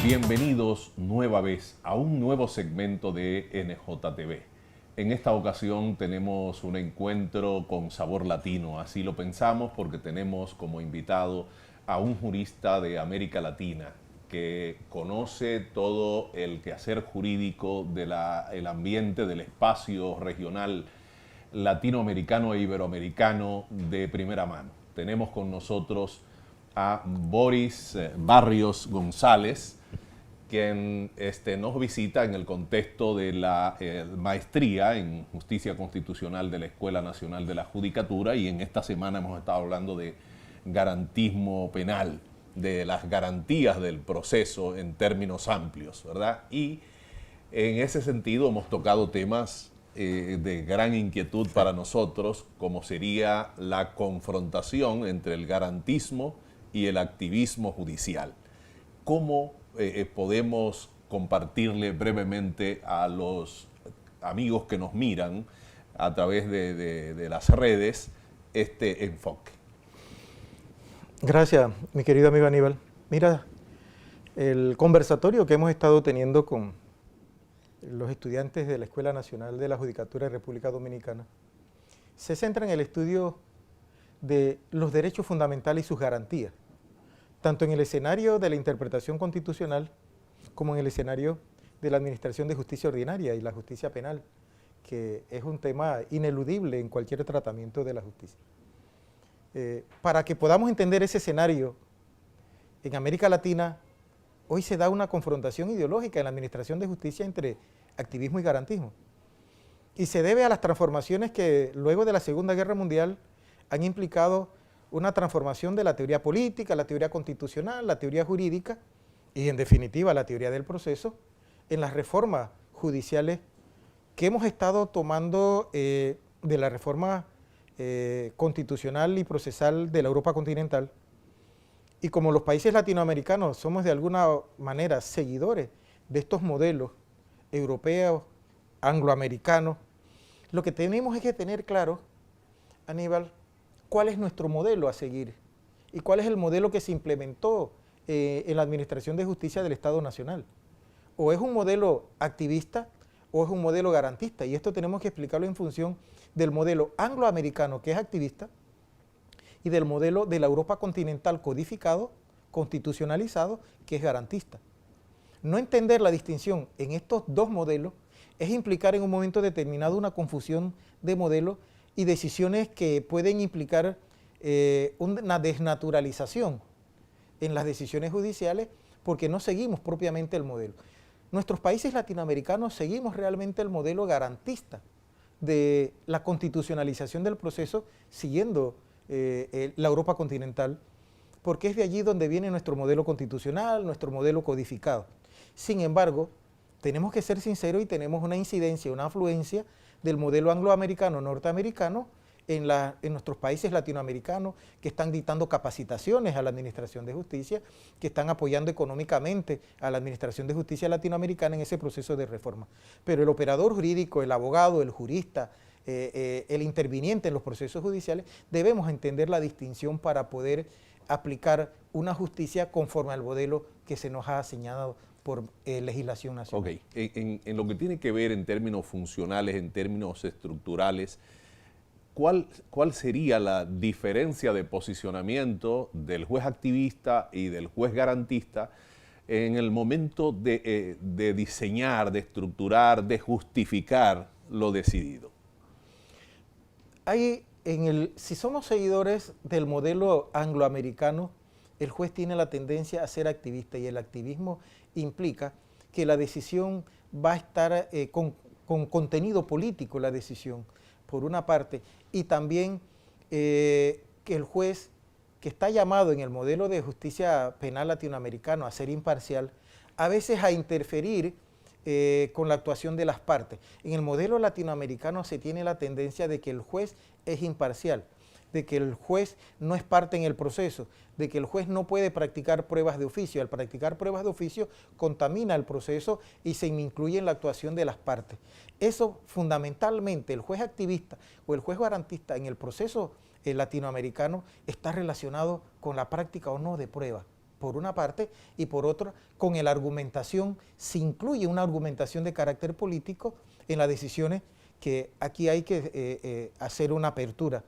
Bienvenidos nueva vez a un nuevo segmento de NJTV. En esta ocasión tenemos un encuentro con sabor latino, así lo pensamos porque tenemos como invitado a un jurista de América Latina que conoce todo el quehacer jurídico del ambiente del espacio regional latinoamericano e iberoamericano de primera mano. Tenemos con nosotros a Boris Barrios González, quien nos visita en el contexto de la maestría en Justicia Constitucional de la Escuela Nacional de la Judicatura, y en esta semana hemos estado hablando de garantismo penal, de las garantías del proceso en términos amplios, ¿verdad? Y en ese sentido hemos tocado temas de gran inquietud para nosotros, como sería la confrontación entre el garantismo y el activismo judicial. ¿Cómo podemos compartirle brevemente a los amigos que nos miran a través de las redes este enfoque? Gracias, mi querido amigo Aníbal. Mira, el conversatorio que hemos estado teniendo con los estudiantes de la Escuela Nacional de la Judicatura de República Dominicana se centra en el estudio de los derechos fundamentales y sus garantías, tanto en el escenario de la interpretación constitucional como en el escenario de la administración de justicia ordinaria y la justicia penal, que es un tema ineludible en cualquier tratamiento de la justicia. Para que podamos entender ese escenario, en América Latina hoy se da una confrontación ideológica en la administración de justicia entre activismo y garantismo. Y se debe a las transformaciones que luego de la Segunda Guerra Mundial han implicado una transformación de la teoría política, la teoría constitucional, la teoría jurídica y en definitiva la teoría del proceso en las reformas judiciales que hemos estado tomando de la reforma constitucional y procesal de la Europa continental. Y como los países latinoamericanos somos de alguna manera seguidores de estos modelos europeos, angloamericanos, lo que tenemos es que tener claro, Aníbal, cuál es nuestro modelo a seguir y cuál es el modelo que se implementó en la administración de justicia del Estado Nacional. O es un modelo activista o es un modelo garantista, y esto tenemos que explicarlo en función del modelo angloamericano, que es activista, y del modelo de la Europa continental codificado, constitucionalizado, que es garantista. No entender la distinción en estos dos modelos es implicar en un momento determinado una confusión de modelos y decisiones que pueden implicar una desnaturalización en las decisiones judiciales porque no seguimos propiamente el modelo. Nuestros países latinoamericanos seguimos realmente el modelo garantista de la constitucionalización del proceso siguiendo la Europa continental, porque es de allí donde viene nuestro modelo constitucional, nuestro modelo codificado. Sin embargo, tenemos que ser sinceros y tenemos una incidencia, una afluencia del modelo angloamericano, norteamericano, en nuestros países latinoamericanos, que están dictando capacitaciones a la administración de justicia, que están apoyando económicamente a la administración de justicia latinoamericana en ese proceso de reforma. Pero el operador jurídico, el abogado, el jurista, el interviniente en los procesos judiciales, debemos entender la distinción para poder aplicar una justicia conforme al modelo que se nos ha asignado por legislación nacional. Ok, en lo que tiene que ver en términos funcionales, en términos estructurales, ¿cuál sería la diferencia de posicionamiento del juez activista y del juez garantista en el momento de diseñar, de estructurar, de justificar lo decidido? Si somos seguidores del modelo angloamericano, el juez tiene la tendencia a ser activista, y el activismo implica que la decisión va a estar con contenido político, la decisión, por una parte, y también que el juez, que está llamado en el modelo de justicia penal latinoamericano a ser imparcial, a veces a interferir con la actuación de las partes. En el modelo latinoamericano se tiene la tendencia de que el juez es imparcial, de que el juez no es parte en el proceso, de que el juez no puede practicar pruebas de oficio. Al practicar pruebas de oficio contamina el proceso y se incluye en la actuación de las partes. Eso fundamentalmente, el juez activista o el juez garantista en el proceso latinoamericano está relacionado con la práctica o no de prueba. por una parte, y por otra, con la argumentación, se incluye una argumentación de carácter político en las decisiones, que aquí hay que hacer una apertura.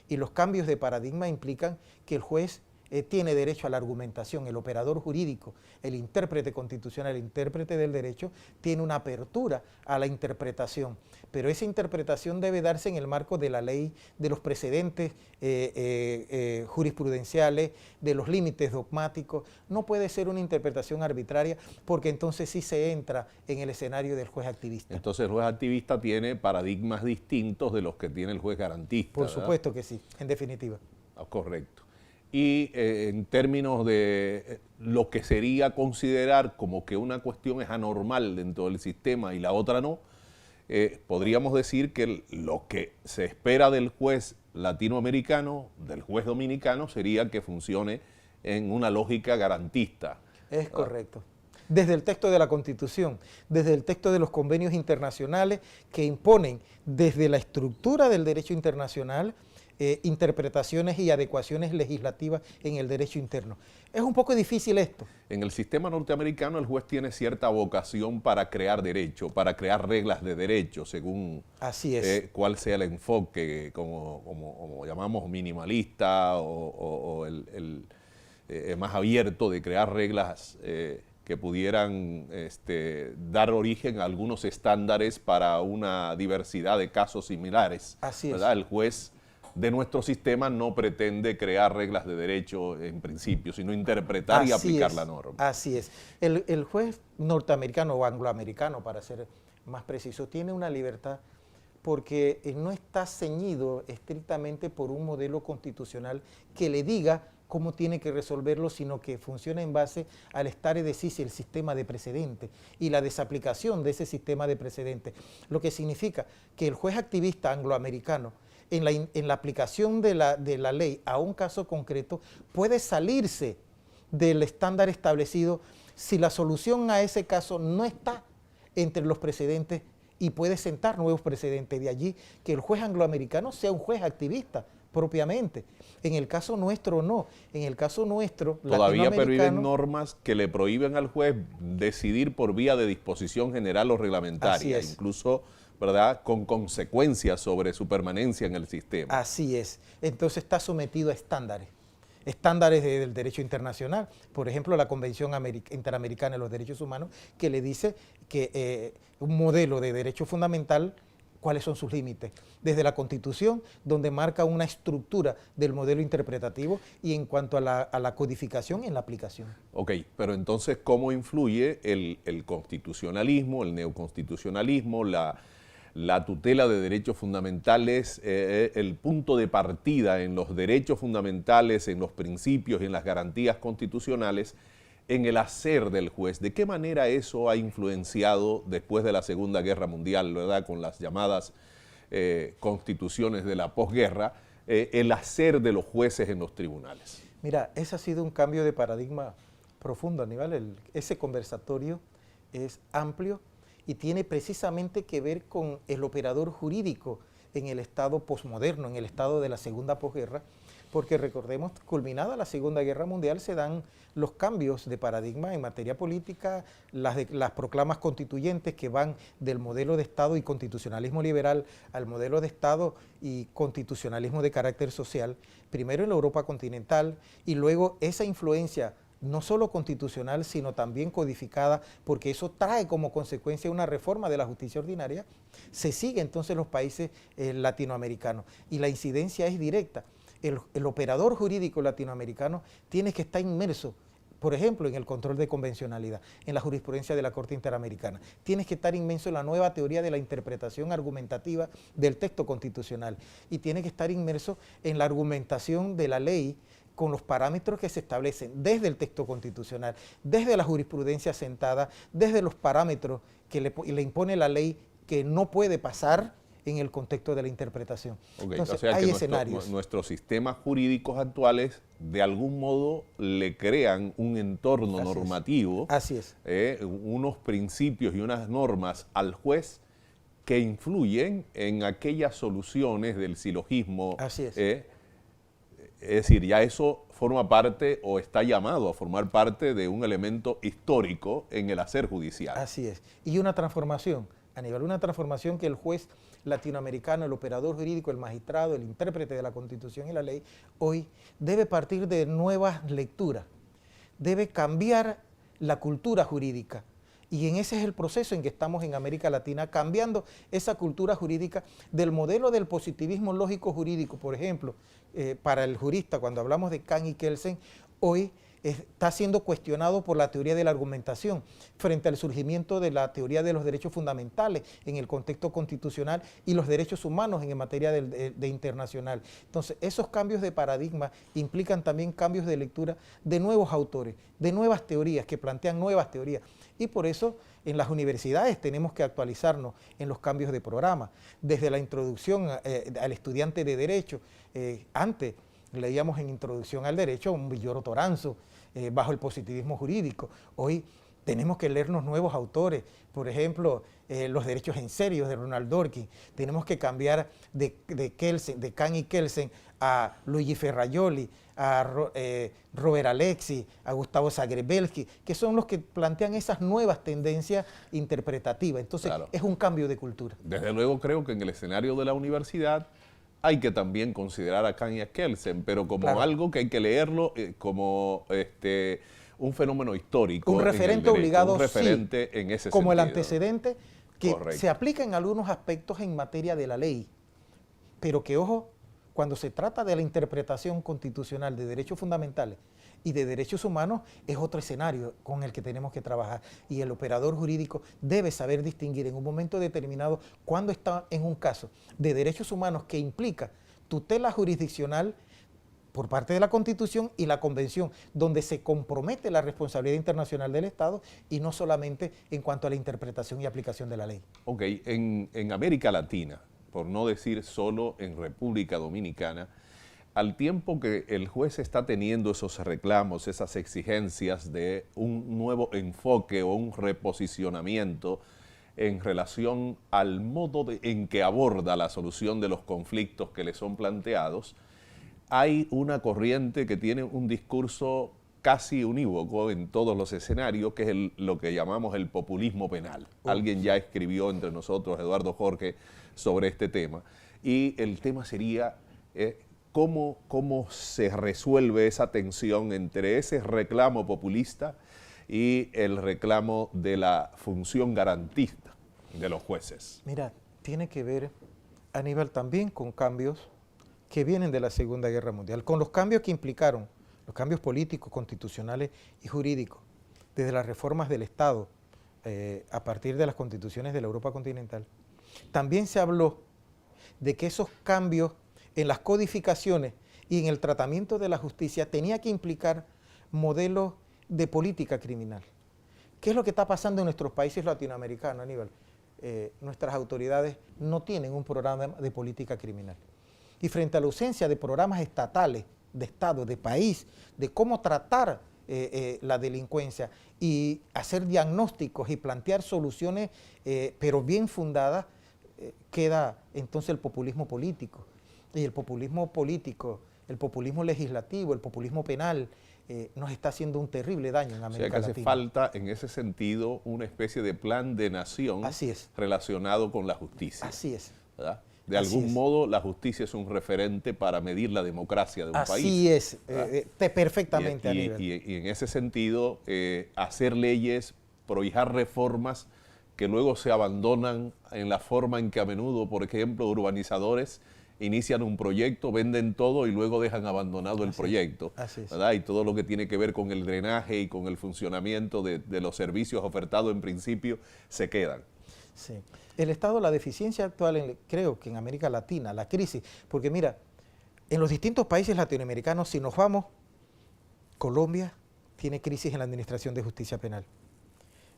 Y los cambios de paradigma implican que el juez tiene derecho a la argumentación, el operador jurídico, el intérprete constitucional, el intérprete del derecho, tiene una apertura a la interpretación, pero esa interpretación debe darse en el marco de la ley, de los precedentes jurisprudenciales, de los límites dogmáticos. No puede ser una interpretación arbitraria, porque entonces sí se entra en el escenario del juez activista. Entonces el juez activista tiene paradigmas distintos de los que tiene el juez garantista. Por supuesto que sí, en definitiva. Correcto. Y en términos de lo que sería considerar como que una cuestión es anormal dentro del sistema y la otra no, podríamos decir que lo que se espera del juez latinoamericano, del juez dominicano, sería que funcione en una lógica garantista. Es correcto. Desde el texto de la Constitución, desde el texto de los convenios internacionales que imponen desde la estructura del derecho internacional interpretaciones y adecuaciones legislativas en el derecho interno. Es un poco difícil esto. En el sistema norteamericano el juez tiene cierta vocación para crear derecho, para crear reglas de derecho, según así es. Cuál sea el enfoque, como llamamos minimalista o el más abierto de crear reglas que pudieran dar origen a algunos estándares para una diversidad de casos similares. Así es. ¿Verdad? El juez de nuestro sistema no pretende crear reglas de derecho en principio, sino interpretar y aplicar la norma. Así es. El juez norteamericano o angloamericano, para ser más preciso, tiene una libertad porque no está ceñido estrictamente por un modelo constitucional que le diga cómo tiene que resolverlo, sino que funciona en base al stare decisis, el sistema de precedente, y la desaplicación de ese sistema de precedente. Lo que significa que el juez activista angloamericano, en la aplicación de la ley a un caso concreto, puede salirse del estándar establecido si la solución a ese caso no está entre los precedentes, y puede sentar nuevos precedentes. De allí que el juez angloamericano sea un juez activista propiamente. En el caso nuestro no. En el caso nuestro todavía perviven normas que le prohíben al juez decidir por vía de disposición general o reglamentaria, incluso, ¿verdad?, con consecuencias sobre su permanencia en el sistema. Así es. Entonces está sometido a estándares del derecho internacional, por ejemplo la Convención Interamericana de los Derechos Humanos, que le dice que un modelo de derecho fundamental, cuáles son sus límites, desde la Constitución, donde marca una estructura del modelo interpretativo, y en cuanto a la codificación en la aplicación. Ok, pero entonces, ¿cómo influye el constitucionalismo, el neoconstitucionalismo, la tutela de derechos fundamentales, el punto de partida en los derechos fundamentales, en los principios y en las garantías constitucionales, en el hacer del juez? ¿De qué manera eso ha influenciado después de la Segunda Guerra Mundial, ¿verdad?, con las llamadas constituciones de la posguerra, el hacer de los jueces en los tribunales? Mira, ese ha sido un cambio de paradigma profundo, Aníbal. Ese conversatorio es amplio y tiene precisamente que ver con el operador jurídico en el estado posmoderno, en el estado de la segunda posguerra, porque recordemos, culminada la Segunda Guerra Mundial, se dan los cambios de paradigma en materia política, las proclamas constituyentes que van del modelo de Estado y constitucionalismo liberal al modelo de Estado y constitucionalismo de carácter social, primero en la Europa continental, y luego esa influencia no solo constitucional, sino también codificada, porque eso trae como consecuencia una reforma de la justicia ordinaria, se sigue entonces en los países latinoamericanos, y la incidencia es directa. El operador jurídico latinoamericano tiene que estar inmerso, por ejemplo, en el control de convencionalidad, en la jurisprudencia de la Corte Interamericana. Tienes que estar inmerso en la nueva teoría de la interpretación argumentativa del texto constitucional, y tiene que estar inmerso en la argumentación de la ley con los parámetros que se establecen desde el texto constitucional, desde la jurisprudencia sentada, desde los parámetros que le impone la ley, que no puede pasar en el contexto de la interpretación. Okay, entonces, o sea hay que escenarios. Nuestros sistemas jurídicos actuales de algún modo le crean un entorno normativo, unos principios y unas normas al juez que influyen en aquellas soluciones del silogismo Es decir, ya eso forma parte o está llamado a formar parte de un elemento histórico en el hacer judicial. Así es. Y una transformación, Aníbal, una transformación que el juez latinoamericano, el operador jurídico, el magistrado, el intérprete de la Constitución y la ley, hoy debe partir de nuevas lecturas, debe cambiar la cultura jurídica. Y en ese es el proceso en que estamos en América Latina, cambiando esa cultura jurídica del modelo del positivismo lógico jurídico. Por ejemplo, para el jurista, cuando hablamos de Kant y Kelsen, hoy está siendo cuestionado por la teoría de la argumentación frente al surgimiento de la teoría de los derechos fundamentales en el contexto constitucional y los derechos humanos en materia de internacional. Entonces, esos cambios de paradigma implican también cambios de lectura de nuevos autores, de nuevas teorías que plantean nuevas teorías. Y por eso en las universidades tenemos que actualizarnos en los cambios de programa, desde la introducción al estudiante de Derecho. Antes leíamos en Introducción al Derecho a un Villoro Toranzo, bajo el positivismo jurídico. Hoy tenemos que leernos nuevos autores, por ejemplo, Los derechos en serio de Ronald Dworkin. Tenemos que cambiar de Kant y Kelsen a Luigi Ferrajoli, a Robert Alexis, a Gustavo Zagrebelsky, que son los que plantean esas nuevas tendencias interpretativas. Entonces, claro, es un cambio de cultura. Desde luego creo que en el escenario de la universidad hay que también considerar a Kant y a Kelsen, pero como claro, algo que hay que leerlo como un fenómeno histórico. Un referente obligado, un referente sí, en ese como sentido. El antecedente que correcto, se aplica en algunos aspectos en materia de la ley, pero que, ojo, cuando se trata de la interpretación constitucional de derechos fundamentales y de derechos humanos, es otro escenario con el que tenemos que trabajar. Y el operador jurídico debe saber distinguir en un momento determinado cuando está en un caso de derechos humanos que implica tutela jurisdiccional por parte de la Constitución y la Convención, donde se compromete la responsabilidad internacional del Estado y no solamente en cuanto a la interpretación y aplicación de la ley. Ok, en América Latina, por no decir solo en República Dominicana, al tiempo que el juez está teniendo esos reclamos, esas exigencias de un nuevo enfoque o un reposicionamiento en relación al modo en que aborda la solución de los conflictos que le son planteados, hay una corriente que tiene un discurso casi unívoco en todos los escenarios, que es lo que llamamos el populismo penal. Alguien ya escribió entre nosotros, Eduardo Jorge, sobre este tema. Y el tema sería cómo se resuelve esa tensión entre ese reclamo populista y el reclamo de la función garantista de los jueces. Mira, tiene que ver, Aníbal, también con cambios que vienen de la Segunda Guerra Mundial, con los cambios que implicaron, los cambios políticos, constitucionales y jurídicos, desde las reformas del Estado, a partir de las constituciones de la Europa continental. También se habló de que esos cambios en las codificaciones y en el tratamiento de la justicia tenía que implicar modelos de política criminal. ¿Qué es lo que está pasando en nuestros países latinoamericanos, Aníbal? Nuestras autoridades no tienen un programa de política criminal. Y frente a la ausencia de programas estatales, de Estado, de país, de cómo tratar la delincuencia y hacer diagnósticos y plantear soluciones, pero bien fundadas, queda entonces el populismo político. Y el populismo político, el populismo legislativo, el populismo penal, nos está haciendo un terrible daño en América Latina. O sea que hace falta, en ese sentido, una especie de plan de nación relacionado con la justicia. Así es. ¿Verdad? De algún modo, la justicia es un referente para medir la democracia de un país. Así es, perfectamente, Aníbal. Y en ese sentido, hacer leyes, prohijar reformas que luego se abandonan en la forma en que a menudo, por ejemplo, urbanizadores inician un proyecto, venden todo y luego dejan abandonado el proyecto. ¿Verdad? Y todo lo que tiene que ver con el drenaje y con el funcionamiento de los servicios ofertados en principio se quedan. Sí. El estado, la deficiencia actual, creo que en América Latina, la crisis, porque mira, en los distintos países latinoamericanos, si nos vamos, Colombia tiene crisis en la administración de justicia penal.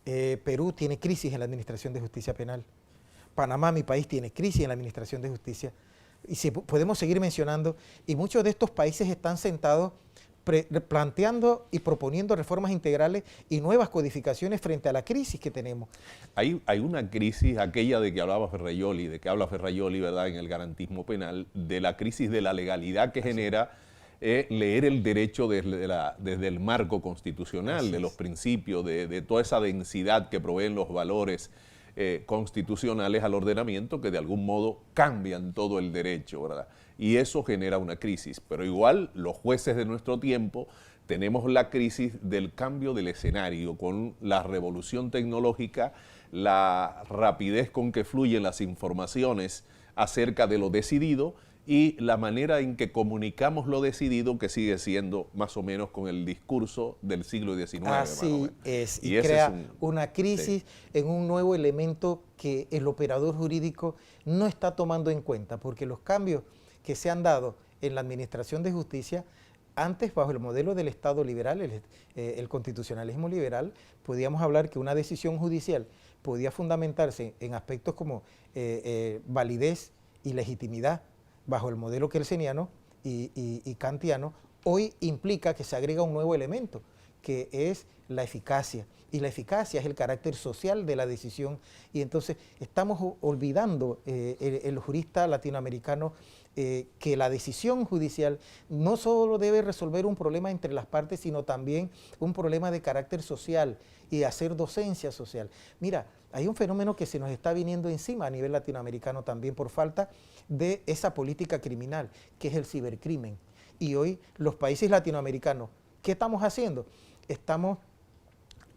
Perú tiene crisis en la administración de justicia penal. Panamá, mi país, tiene crisis en la administración de justicia. Y si podemos seguir mencionando, y muchos de estos países están sentados planteando y proponiendo reformas integrales y nuevas codificaciones frente a la crisis que tenemos. Hay una crisis, aquella de que hablaba Ferrajoli, de que habla Ferrajoli, ¿verdad?, en el garantismo penal, de la crisis de la legalidad que genera leer el derecho desde el marco constitucional, de los principios, de toda esa densidad que proveen los valores constitucionales al ordenamiento que de algún modo cambian todo el derecho, ¿verdad? Y eso genera una crisis. Pero igual los jueces de nuestro tiempo tenemos la crisis del cambio del escenario con la revolución tecnológica, la rapidez con que fluyen las informaciones acerca de lo decidido y la manera en que comunicamos lo decidido, que sigue siendo más o menos con el discurso del siglo XIX. Así es, y crea una crisis en un nuevo elemento que el operador jurídico no está tomando en cuenta, porque los cambios que se han dado en la administración de justicia, antes bajo el modelo del Estado liberal, el constitucionalismo liberal, podíamos hablar que una decisión judicial podía fundamentarse en aspectos como validez y legitimidad, bajo el modelo kelseniano y kantiano. Hoy implica que se agrega un nuevo elemento, que es la eficacia. Y la eficacia es el carácter social de la decisión. Y entonces estamos olvidando, el jurista latinoamericano, que la decisión judicial no solo debe resolver un problema entre las partes, sino también un problema de carácter social y hacer docencia social. Mira, hay un fenómeno que se nos está viniendo encima a nivel latinoamericano también por falta de esa política criminal, que es el cibercrimen. Y hoy los países latinoamericanos, ¿qué estamos haciendo? Estamos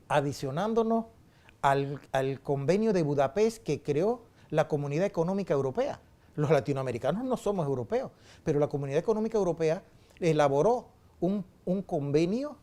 adicionándonos al convenio de Budapest que creó la Comunidad Económica Europea. Los latinoamericanos no somos europeos, pero la Comunidad Económica Europea elaboró un convenio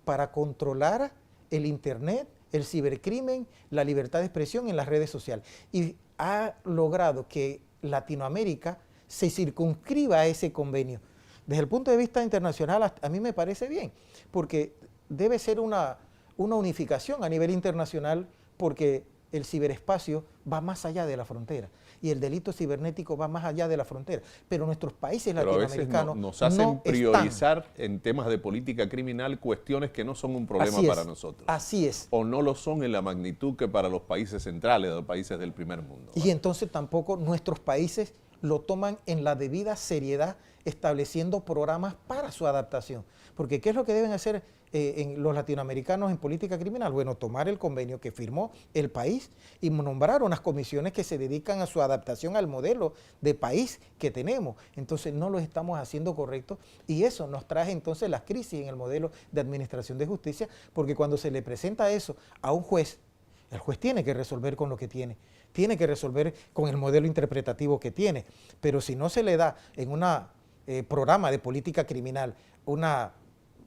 para controlar el Internet, el cibercrimen, la libertad de expresión en las redes sociales. Y ha logrado que Latinoamérica se circunscriba a ese convenio. Desde el punto de vista internacional, a mí me parece bien, porque debe ser una unificación a nivel internacional, porque el ciberespacio va más allá de la frontera y el delito cibernético va más allá de la frontera. Pero nuestros países latinoamericanos nos hacen priorizar en temas de política criminal cuestiones que no son un problema para nosotros. Así es. O no lo son en la magnitud que para los países centrales, los países del primer mundo. Y entonces tampoco nuestros países lo toman en la debida seriedad, estableciendo programas para su adaptación. Porque ¿qué es lo que deben hacer los latinoamericanos en política criminal? Bueno, tomar el convenio que firmó el país y nombrar unas comisiones que se dedican a su adaptación al modelo de país que tenemos. Entonces no lo estamos haciendo correcto y eso nos trae entonces las crisis en el modelo de administración de justicia, porque cuando se le presenta eso a un juez, el juez tiene que resolver con lo que tiene que resolver con el modelo interpretativo que tiene, pero si no se le da en un programa de política criminal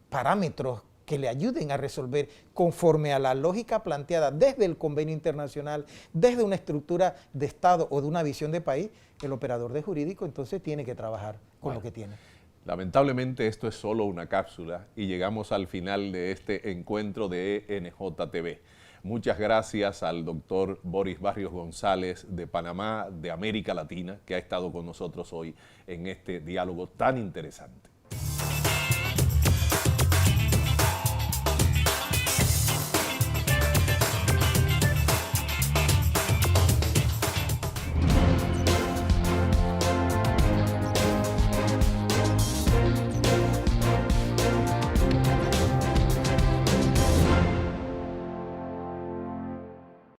parámetros que le ayuden a resolver conforme a la lógica planteada desde el convenio internacional, desde una estructura de Estado o de una visión de país, el operador de jurídico entonces tiene que trabajar con lo que tiene. Lamentablemente esto es solo una cápsula y llegamos al final de este encuentro de NJTV. Muchas gracias al doctor Boris Barrios González de Panamá, de América Latina, que ha estado con nosotros hoy en este diálogo tan interesante.